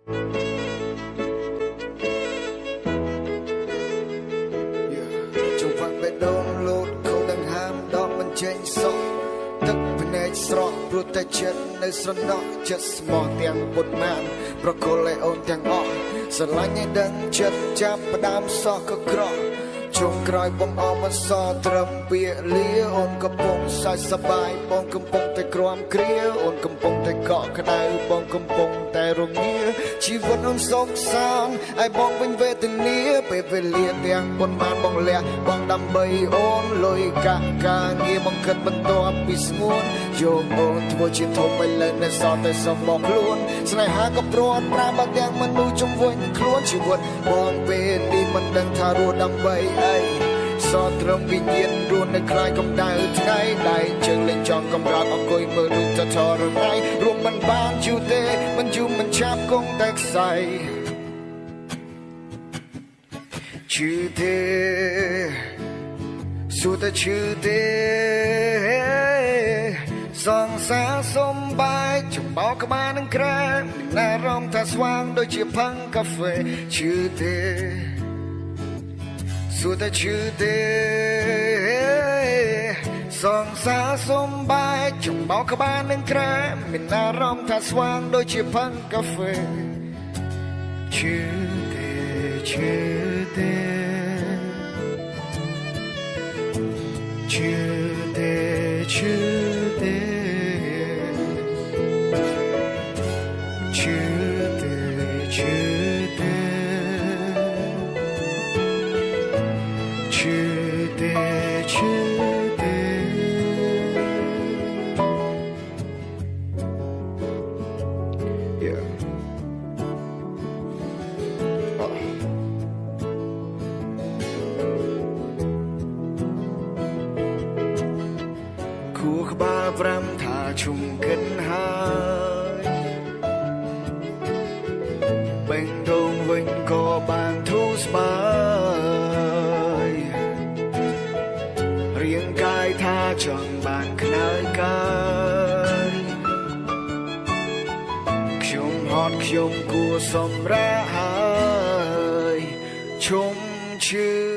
จงฟังไปโดนโลดเขาดังห้ามดอกมันเจงสดទឹកភ្នែកស្រក់ព្រោះតែចិត្តនៅស្រណោះចិត្តស្មោះទាំងពុតណានប្រគល់ឲ្យអូនទាំងអស់ស្រឡាញ់ឲ្យដឹងចិត្តចាប់ផ្ដើមសោះក៏ក្រក់ជុំក្រោយបងអមមិនសត្រឹមពាក្យលាអូនកំពុងសើចសប្បាយបងកំពុងតែក្រំគ្រាអូនកំពុងតែកក់ក្ដៅបងកំពុងតែរងាជីវិតអូនសោកសៅឲ្យបងវិញវេទនាពេលវេលាទាំងប៉ុន្មានបងលះបងដើម្បីអូនលុយកាក់ការងារបងគិតបន្ទាប់ពីស្ងួនយកអូនធ្វើជាធំឲ្យលើនៅសល់តែសំបងខ្លួនស្នេហាក៏ព្រាត់ប្រាបើទាំងមនុស្សជុំវិញខ្លួនជីវិតបងពេលនេះមិនដឹងថារស់ដើម្បីអីសត្រឹមវិញ្ញាណរស់នៅខ្លាយកម្ដៅថ្ងៃដៃជើងលេងចង់កំរើកអង្គុយមើលរូបទៅធរណៃរួមមិនបានយូរទេមិនយូរមិនឆាប់គង់តែខ្សែឈឺទេសួរតែឈឺទេសង្សារសំបាយចំបោកក្បាលនឹងក្រែមអារម្មណ៍ថាស្វាងដូចជាផឹងកាហ្វេឈឺទេសួរតែឈឺទេសង្សារសំបាយចំបោកក្បាលនឹងក្រែមមានអារម្មណ៍ថាស្វាងដូចជាផឹងកាហ្វេឈឺទេឈឺទេឈឺទេឈឺទេឈឺទេឈឺទេឈឺទេឈឺទេ Yeah.គួរក្បាលប្រាំថាជុំគិនហើយបេងដងវិញក៏បានធូរស្បើយរាងកាយថាចង់បានខ្នើយកាយខ្ញុំហត់ខ្ញុំគួរសម្រាប់ហើយឈុំឈឺ